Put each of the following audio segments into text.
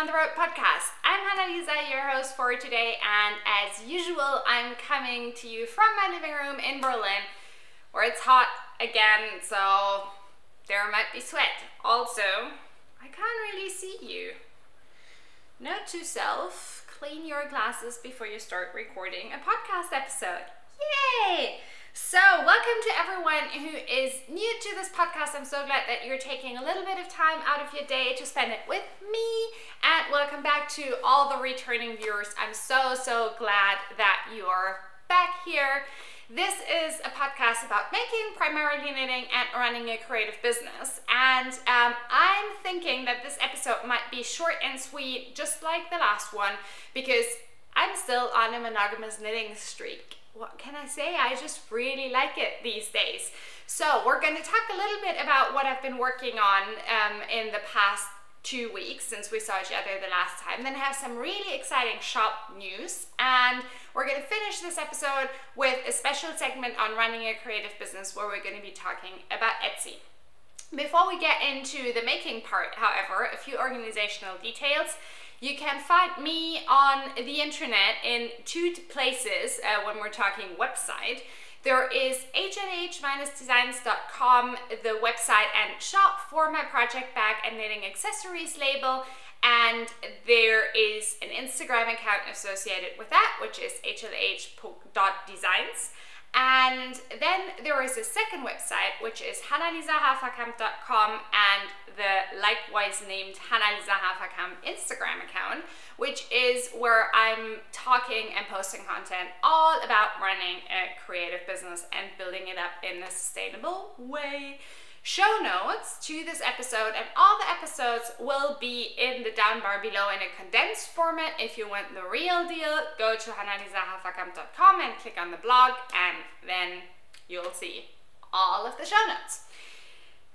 Hannah on the Road podcast. I'm Hannah, your host for today, and as usual, I'm coming to you from my living room in Berlin, where it's hot again, so there might be sweat. Also, I can't really see you. Note to self, clean your glasses before you start recording a podcast episode. Yay! So, welcome to everyone who is new to this podcast. I'm so glad that you're taking a little bit of time out of your day to spend it with me. And welcome back to all the returning viewers. I'm so glad that you are back here. This is a podcast about making, primarily knitting, and running a creative business. And I'm thinking that this episode might be short and sweet, just like the last one, because I'm still on a monogamous knitting streak. What can I say? I just really like it these days. So we're going to talk a little bit about what I've been working on in the past 2 weeks since we saw each other the last time. Then have some really exciting shop news, and we're going to finish this episode with a special segment on running a creative business where we're going to be talking about Etsy. Before we get into the making part, however, a few organizational details. You can find me on the internet in two places when we're talking website. There is hlh-designs.com, the website and shop for my project bag and knitting accessories label, and there is an Instagram account associated with that, which is hlh.designs. And then there is a second website, which is hannalisahaferkamp.com, and the likewise named Hannah Lisa Haferkamp Instagram account, which is where I'm talking and posting content all about running a creative business and building it up in a sustainable way. Show notes to this episode and all the episodes will be in the down bar below in a condensed format. If you want the real deal, go to hannalisahaferkamp.com and click on the blog, and then you'll see all of the show notes.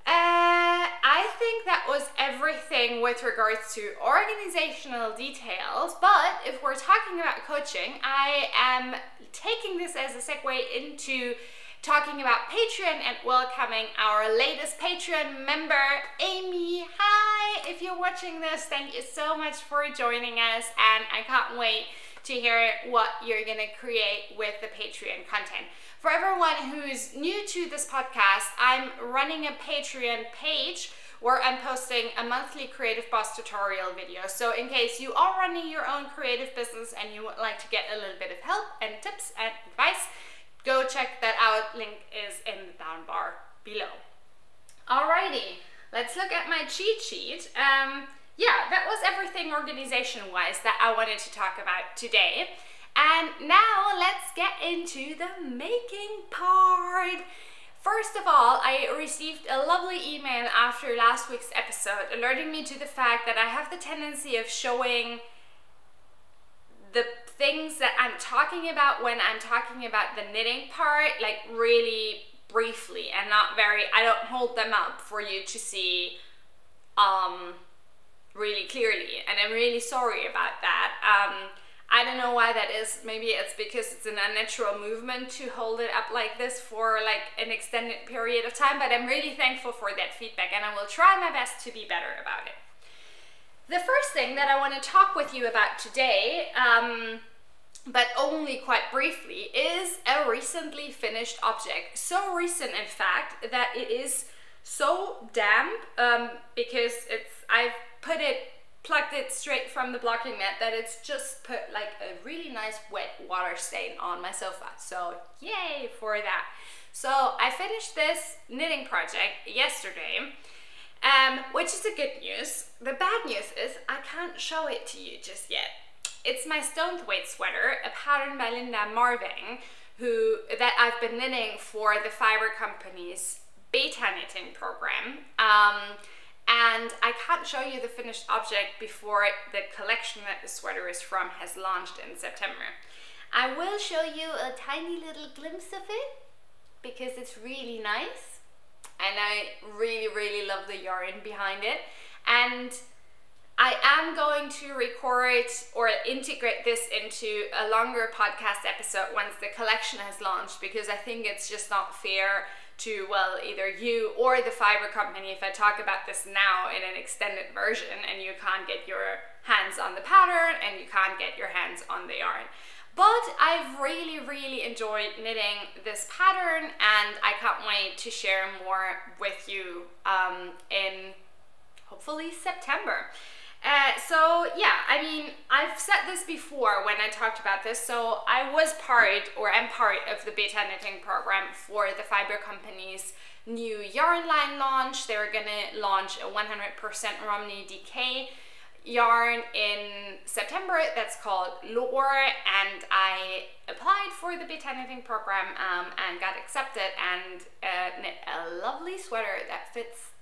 I think that was everything with regards to organizational details, but if we're talking about coaching, I am taking this as a segue into talking about Patreon and welcoming our latest Patreon member, Amy. Hi! If you're watching this, thank you so much for joining us, and I can't wait to hear what you're gonna create with the Patreon content. For everyone who's new to this podcast, I'm running a Patreon page where I'm posting a monthly Creative Boss tutorial video. So in case you are running your own creative business and you would like to get a little bit of help and tips and advice, go check that out. Link is in the down bar below. Alrighty, let's look at my cheat sheet. Yeah, that was everything organization-wise that I wanted to talk about today. And now let's get into the making part. First of all, I received a lovely email after last week's episode alerting me to the fact that I have the tendency of showing the things that I'm talking about when I'm talking about the knitting part, like really briefly and not very, I don't hold them up for you to see really clearly, and I'm really sorry about that. I don't know why that is. Maybe it's because it's an unnatural movement to hold it up like this for like an extended period of time, but I'm really thankful for that feedback, and I will try my best to be better about it. The first thing that I want to talk with you about today, but only quite briefly, is a recently finished object. So recent, in fact, that it is so damp because I've plucked it straight from the blocking mat, that it's just put like a really nice wet water stain on my sofa. So yay for that. So I finished this knitting project yesterday, which is the good news. The bad news is I can't show it to you just yet. It's my Stonethwaite Sweater, a pattern by Linda Marving, that I've been knitting for the Fiber Company's beta knitting program. And I can't show you the finished object before the collection that the sweater is from has launched in September. I will show you a tiny little glimpse of it because it's really nice, and I really love the yarn behind it. And I am going to record or integrate this into a longer podcast episode once the collection has launched, because I think it's just not fair to, well, either you or the fiber company if I talk about this now in an extended version and you can't get your hands on the pattern and you can't get your hands on the yarn. But I've really enjoyed knitting this pattern, and I can't wait to share more with you in hopefully September. So yeah, I mean, I've said this before when I talked about this. So I was part, or am part of the beta knitting program for the fiber company's new yarn line launch. They're gonna launch a 100% Romney DK yarn in September that's called Lore, and I applied for the beta knitting program and got accepted and knit a lovely sweater that fits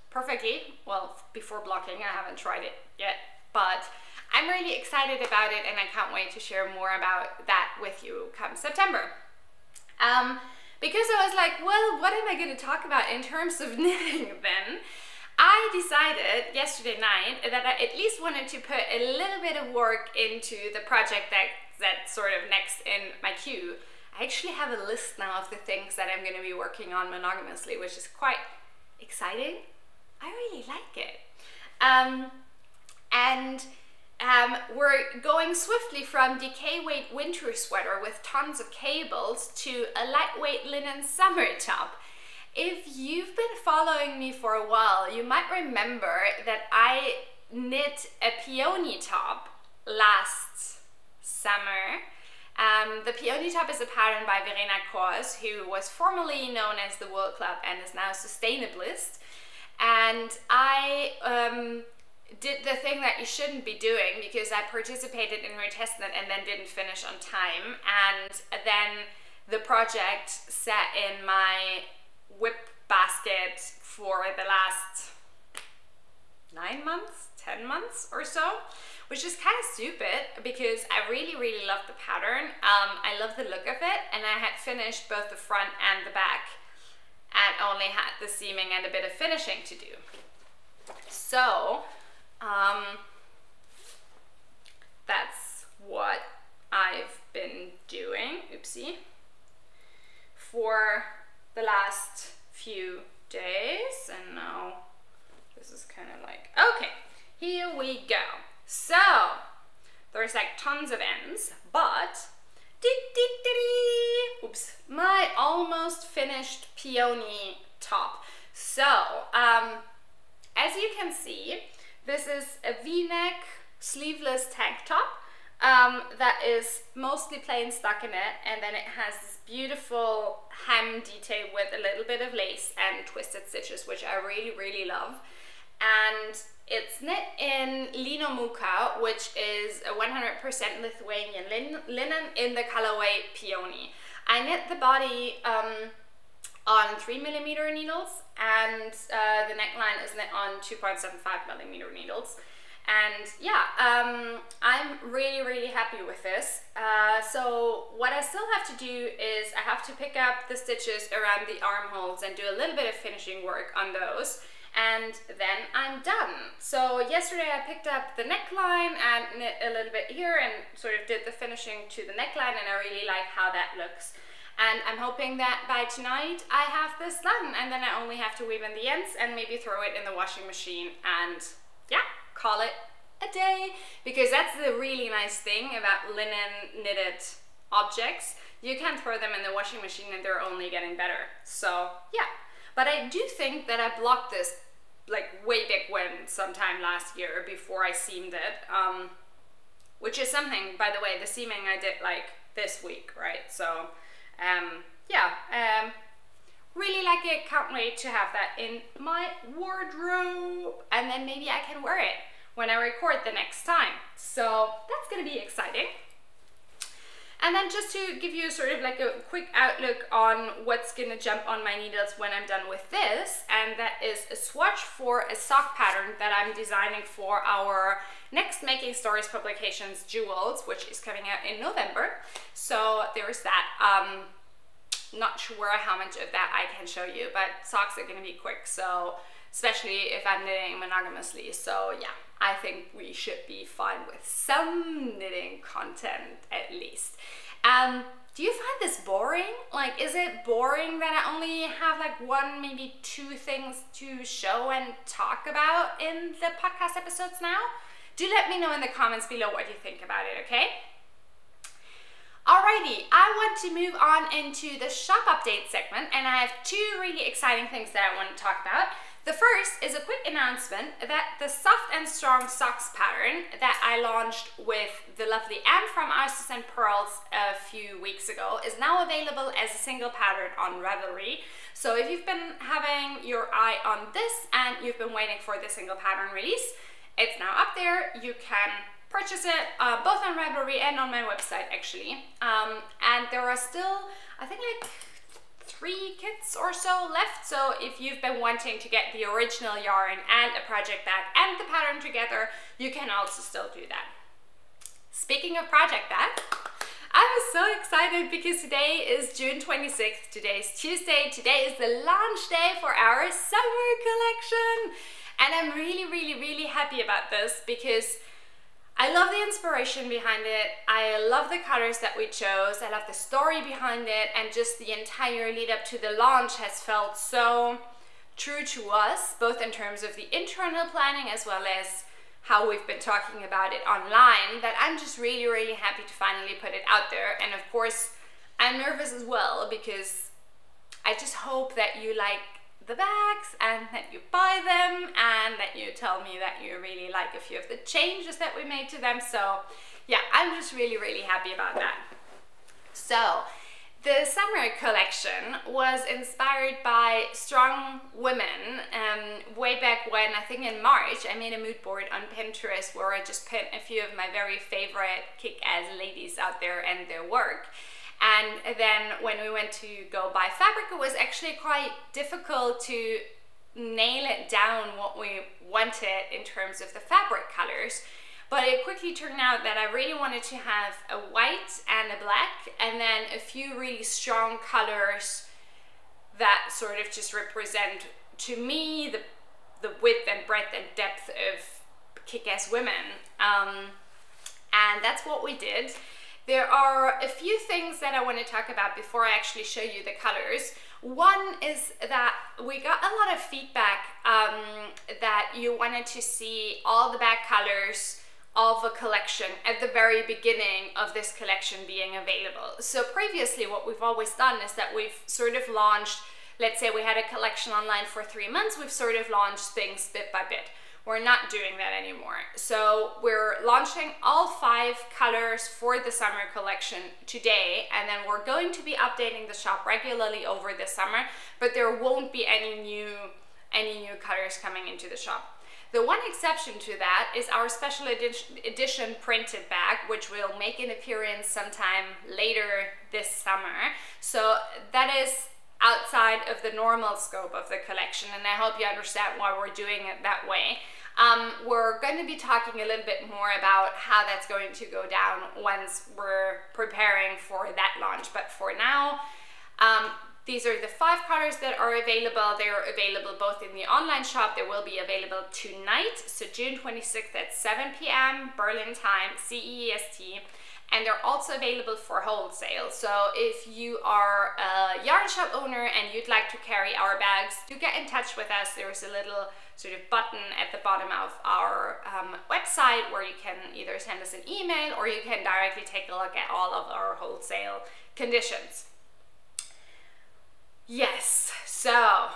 perfectly. Well, before blocking, I haven't tried it yet, but I'm really excited about it and I can't wait to share more about that with you come September. Because I was like, well, what am I going to talk about in terms of knitting then? I decided yesterday night that I at least wanted to put a little bit of work into the project that's sort of next in my queue. I actually have a list now of the things that I'm going to be working on monogamously, which is quite exciting. I really like it. We're going swiftly from DK weight winter sweater with tons of cables to a lightweight linen summer top. If you've been following me for a while, you might remember that I knit a Peony top last summer. The Peony top is a pattern by Verena Kors, who was formerly known as the Wool Club and is now Sustainablist. And I did the thing that you shouldn't be doing, because I participated in retestnet and then didn't finish on time. And then the project sat in my whip basket for the last 9 months, 10 months or so, which is kind of stupid because I really love the pattern. I love the look of it, and I had finished both the front and the back and only had the seaming and a bit of finishing to do. So that's what I've been doing, oopsie, for the last few days, and now this is kind of like, okay, here we go. So there's like tons of ends, but oops, my almost finished Peony top. So as you can see, this is a V-neck sleeveless tank top that is mostly plain stockinette, and then it has this beautiful hem detail with a little bit of lace and twisted stitches, which I really love. And it's knit in Lino Muka, which is a 100% Lithuanian linen in the colorway Peony. I knit the body on 3mm needles, and the neckline is knit on 2.75mm needles. And yeah, I'm really happy with this. So what I still have to do is I have to pick up the stitches around the armholes and do a little bit of finishing work on those, and then I'm done. So yesterday I picked up the neckline and knit a little bit here and sort of did the finishing to the neckline, and I really like how that looks. And I'm hoping that by tonight I have this done, and then I only have to weave in the ends and maybe throw it in the washing machine and yeah, call it a day. Because that's the really nice thing about linen knitted objects. You can throw them in the washing machine and they're only getting better. So yeah, but I do think that I blocked this like way back when, sometime last year, before I seamed it, which is something, by the way, the seaming I did like this week, right? So yeah, really like it, can't wait to have that in my wardrobe, and then maybe I can wear it when I record the next time. So that's gonna be exciting. And then just to give you sort of like a quick outlook on what's gonna jump on my needles when I'm done with this, and that is a swatch for a sock pattern that I'm designing for our next Making Stories publications, Jewels, which is coming out in November. So there's that. Not sure how much of that I can show you, but socks are gonna be quick, so especially if I'm knitting monogamously. So yeah, I think we should be fine with some knitting content at least. Do you find this boring? Like, is it boring that I only have like one, maybe two things to show and talk about in the podcast episodes now? Do let me know in the comments below what you think about it, okay? Alrighty, I want to move on into the shop update segment, and I have two really exciting things that I want to talk about. The first is a quick announcement that the Soft and Strong Socks pattern that I launched with the lovely Anne from Isis and Pearls a few weeks ago is now available as a single pattern on Ravelry. So if you've been having your eye on this and you've been waiting for the single pattern release, it's now up there. You can purchase it both on Ravelry and on my website actually. And there are still, I think, like 3 kits or so left, so if you've been wanting to get the original yarn and a project bag and the pattern together, you can also still do that. Speaking of project bag, I was so excited because today is June 26th, today's Tuesday, today is the launch day for our summer collection, and I'm really happy about this because I love the inspiration behind it, I love the colors that we chose, I love the story behind it, and just the entire lead up to the launch has felt so true to us, both in terms of the internal planning as well as how we've been talking about it online, that I'm just really happy to finally put it out there. And of course, I'm nervous as well because I just hope that you like the bags and that you buy them and that you tell me that you really like a few of the changes that we made to them. So yeah, I'm just really happy about that. So the summer collection was inspired by strong women. Way back when, I think in March, I made a mood board on Pinterest where I just put a few of my very favorite kick-ass ladies out there and their work. And then when we went to go buy fabric, it was actually quite difficult to nail it down what we wanted in terms of the fabric colors. But it quickly turned out that I really wanted to have a white and a black, and then a few really strong colors that sort of just represent, to me, the width and breadth and depth of kick-ass women. And that's what we did. There are a few things that I want to talk about before I actually show you the colors. One is that we got a lot of feedback that you wanted to see all the back colors of a collection at the very beginning of this collection being available. So previously what we've always done is that we've sort of launched, let's say we had a collection online for 3 months, we've sort of launched things bit by bit. We're not doing that anymore. So we're launching all 5 colors for the summer collection today, and then we're going to be updating the shop regularly over the summer, but there won't be any new colors coming into the shop. The one exception to that is our special edition printed bag, which will make an appearance sometime later this summer. So that is outside of the normal scope of the collection, and I hope you understand why we're doing it that way. We're going to be talking a little bit more about how that's going to go down once we're preparing for that launch, but for now, these are the 5 colors that are available. They're available both in the online shop. They will be available tonight, so June 26th at 7 p.m. Berlin time, CEST. And they're also available for wholesale. So if you are a yarn shop owner and you'd like to carry our bags, do get in touch with us. There's a little sort of button at the bottom of our website where you can either send us an email or you can directly take a look at all of our wholesale conditions. Yes, so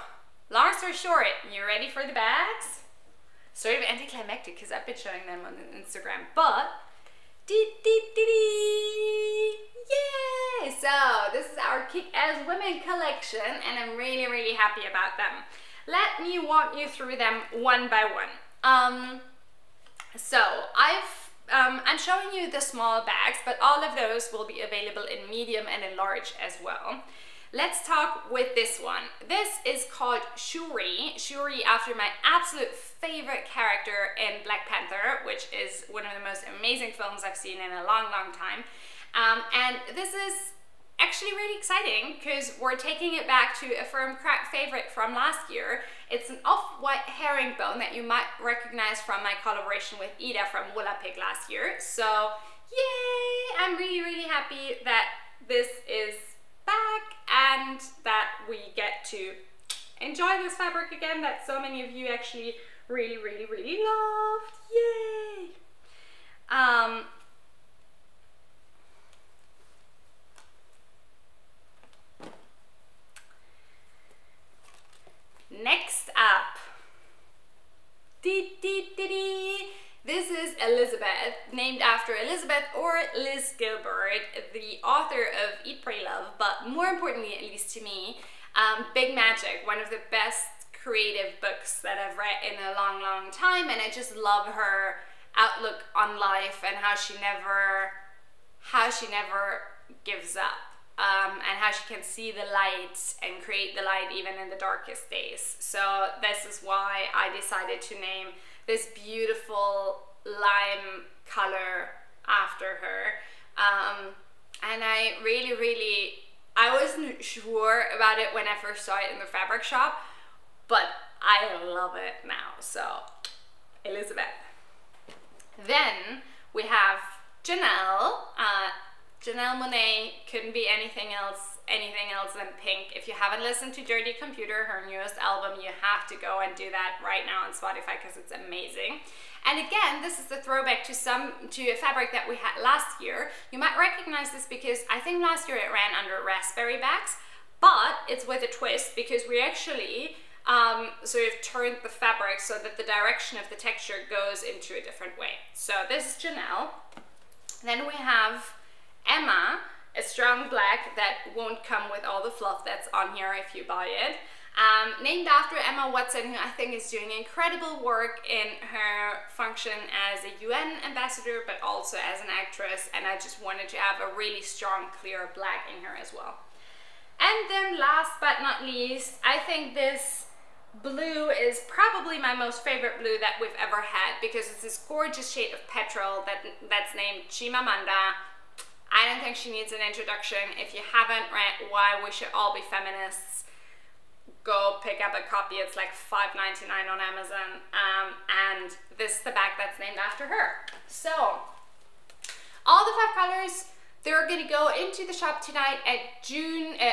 long story short, you ready for the bags? Sort of anticlimactic because I've been showing them on Instagram, but yay! So this is our Kick-Ass Women collection, and I'm really happy about them. Let me walk you through them one by one. So I'm showing you the small bags, but all of those will be available in medium and in large as well. Let's talk with this one. This is called Shuri. Shuri after my absolute favorite character in Black Panther, which is one of the most amazing films I've seen in a long time. And this is actually really exciting because we're taking it back to a firm favorite from last year. It's an off-white herringbone that you might recognize from my collaboration with Ida from Willa Pig last year. So yay! I'm really happy that this is back and that we get to enjoy this fabric again that so many of you actually really loved. Yay! Next up, this is Elizabeth, named after Elizabeth or Liz Gilbert, the author of Eat, Pray, Love, but more importantly, at least to me, Big Magic, one of the best creative books that I've read in a long time, and I just love her outlook on life and how she never gives up. And how she can see the light and create the light even in the darkest days. So this is why I decided to name this beautiful lime color after her. And I I wasn't sure about it when I first saw it in the fabric shop, but I love it now. So Elizabeth. Then we have Janelle. Janelle Monáe couldn't be anything else than pink. If you haven't listened to Dirty Computer, her newest album, you have to go and do that right now on Spotify because it's amazing. And again, this is the throwback to a fabric that we had last year. You might recognize this because I think last year it ran under raspberry backs, but it's with a twist because we actually sort of turned the fabric so that the direction of the texture goes into a different way. So this is Janelle. Then we have Emma, a strong black that won't come with all the fluff that's on here if you buy it. Named after Emma Watson, who I think is doing incredible work in her function as a UN ambassador, but also as an actress, and I just wanted to have a really strong, clear black in her as well. And then last but not least, I think this blue is probably my most favorite blue that we've ever had because it's this gorgeous shade of petrol that's named Chimamanda. I don't think she needs an introduction. If you haven't read Why We Should All Be Feminists, go pick up a copy. It's like $5.99 on Amazon. And this is the bag that's named after her. So, all the 5 colors, they're gonna go into the shop tonight at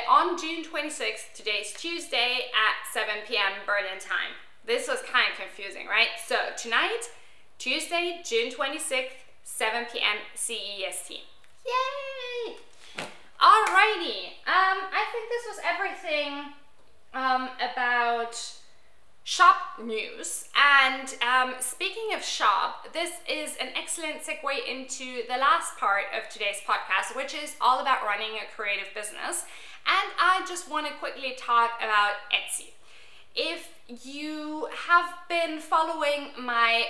on June 26th. Today's Tuesday at 7 p.m. Berlin time. This was kind of confusing, right? So tonight, Tuesday, June 26th, 7 p.m. CEST. Yay! Alrighty, I think this was everything about shop news. And speaking of shop, this is an excellent segue into the last part of today's podcast, which is all about running a creative business. And I just want to quickly talk about Etsy. If you have been following my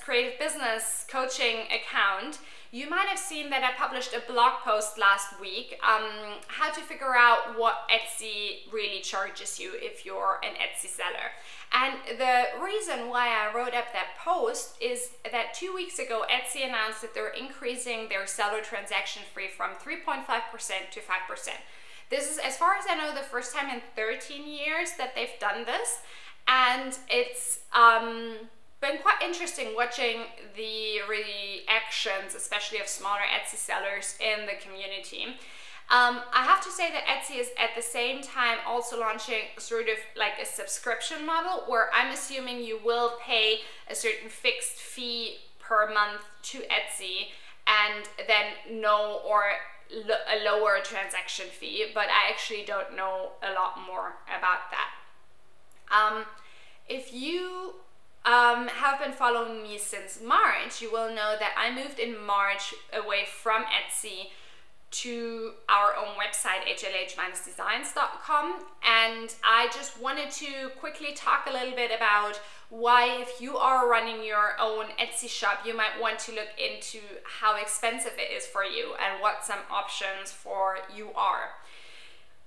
creative business coaching account, you might have seen that I published a blog post last week, how to figure out what Etsy really charges you if you're an Etsy seller. And the reason why I wrote up that post is that 2 weeks ago, Etsy announced that they're increasing their seller transaction fee from 3.5% to 5%. This is, as far as I know, the first time in 13 years that they've done this. And it's been quite interesting watching the reactions, especially of smaller Etsy sellers in the community. I have to say that Etsy is at the same time also launching sort of like a subscription model where I'm assuming you will pay a certain fixed fee per month to Etsy and then a lower transaction fee, but I actually don't know a lot more about that. If you have been following me since March, you will know that I moved in March away from Etsy to our own website, hlh-designs.com, and I just wanted to quickly talk a little bit about why, if you are running your own Etsy shop, you might want to look into how expensive it is for you and what some options for you are.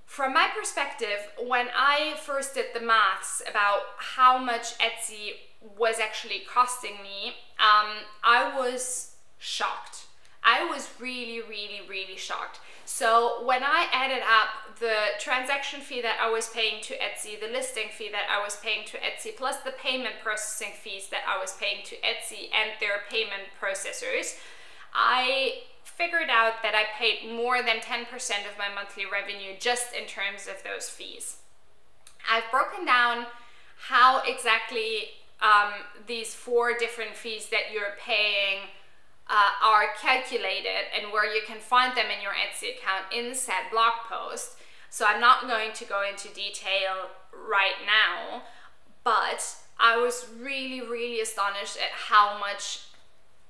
From my perspective, when I first did the maths about how much Etsy was actually costing me, I was shocked. I was really shocked. So when I added up the transaction fee that I was paying to Etsy, the listing fee that I was paying to Etsy, plus the payment processing fees that I was paying to Etsy and their payment processors, I figured out that I paid more than 10% of my monthly revenue just in terms of those fees. I've broken down how exactly these 4 different fees that you're paying are calculated and where you can find them in your Etsy account in said blog post. So I'm not going to go into detail right now, but I was really astonished at how much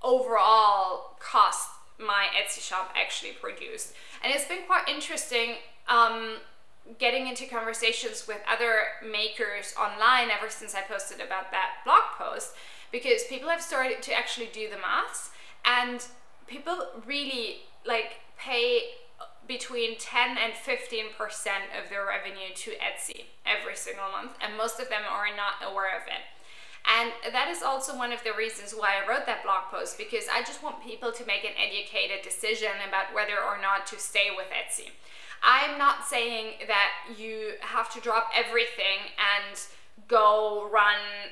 overall cost my Etsy shop actually produced. And it's been quite interesting getting into conversations with other makers online ever since I posted about that blog post, because people have started to actually do the maths, and people really pay between 10 and 15% of their revenue to Etsy every single month, and most of them are not aware of it. And that is also one of the reasons why I wrote that blog post, because I just want people to make an educated decision about whether or not to stay with Etsy. I'm not saying that you have to drop everything and go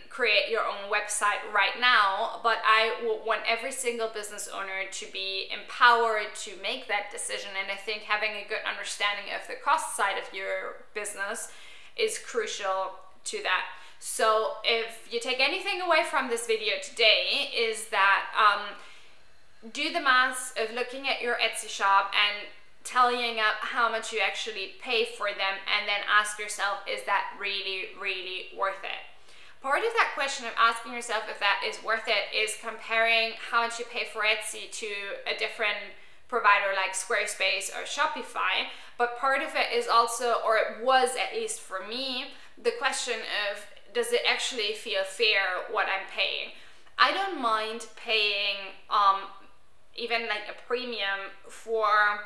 create your own website right now, but I want every single business owner to be empowered to make that decision. And I think having a good understanding of the cost side of your business is crucial to that. So if you take anything away from this video today, is that do the maths of looking at your Etsy shop and tallying up how much you actually pay for them, and then ask yourself, is that really worth it? Part of that question of asking yourself if that is worth it is comparing how much you pay for Etsy to a different provider like Squarespace or Shopify. But part of it is also, or it was at least for me, the question of, does it actually feel fair what I'm paying? I don't mind paying even like a premium for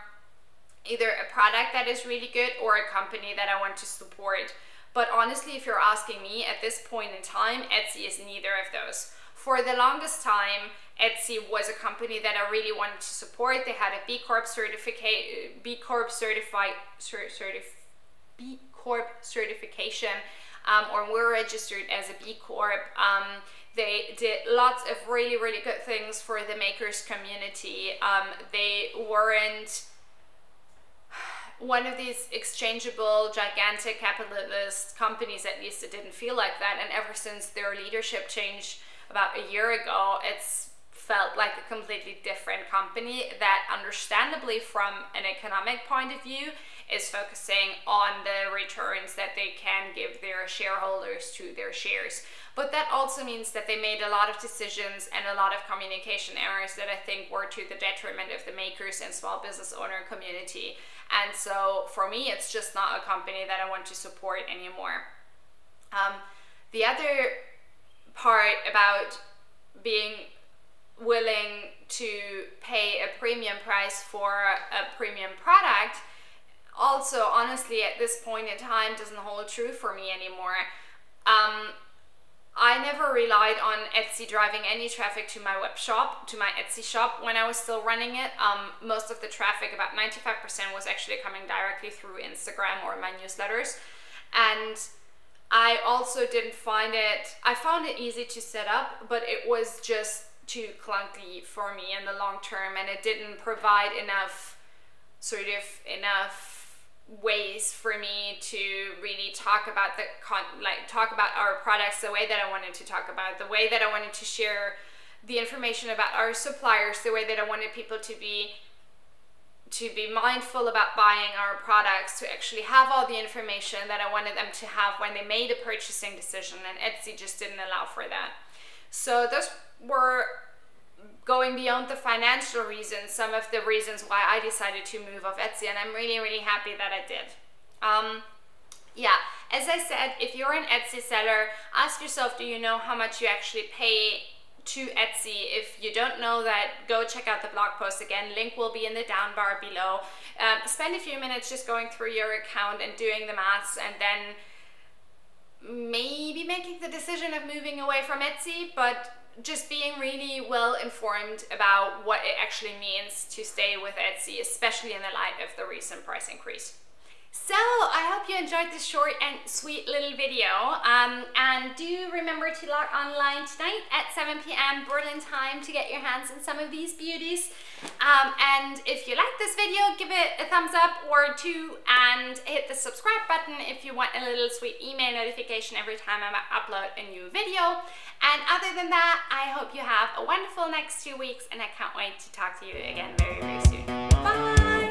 either a product that is really good or a company that I want to support. But honestly, if you're asking me at this point in time, Etsy is neither of those. For the longest time, Etsy was a company that I really wanted to support. They had a B Corp certification, or were registered as a B Corp. They did lots of really good things for the makers community. They weren't one of these exchangeable, gigantic capitalist companies, at least it didn't feel like that. And ever since their leadership changed about a year ago, it's felt like a completely different company that, understandably from an economic point of view, is focusing on the returns that they can give their shareholders to their shares. But that also means that they made a lot of decisions and a lot of communication errors that I think were to the detriment of the makers and small business owner community. And so for me, it's just not a company that I want to support anymore. The other part about being willing to pay a premium price for a premium product also, honestly, at this point in time, doesn't hold true for me anymore. I never relied on Etsy driving any traffic to my web shop, to my Etsy shop when I was still running it. Most of the traffic, about 95%, was actually coming directly through Instagram or my newsletters. And I also didn't find it, I found it easy to set up, but it was just too clunky for me in the long term, and it didn't provide enough ways for me to really talk about our products the way that I wanted to talk about, the way that I wanted to share the information about our suppliers, the way that I wanted people to be mindful about buying our products, to actually have all the information that I wanted them to have when they made a purchasing decision, and Etsy just didn't allow for that. So those were, going beyond the financial reasons, some of the reasons why I decided to move off Etsy, and I'm really happy that I did. Yeah, as I said, if you're an Etsy seller, ask yourself, do you know how much you actually pay to Etsy? If you don't know that, go check out the blog post again. Link will be in the down bar below. Spend a few minutes just going through your account and doing the maths, and then maybe making the decision of moving away from Etsy. But just being really well informed about what it actually means to stay with Etsy, especially in the light of the recent price increase. So I hope you enjoyed this short and sweet little video, and do remember to log online tonight at 7 p.m. Berlin time to get your hands on some of these beauties. And if you like this video, give it a thumbs up or two, and hit the subscribe button if you want a little sweet email notification every time I upload a new video. And other than that, I hope you have a wonderful next 2 weeks, and I can't wait to talk to you again very, very soon. Bye!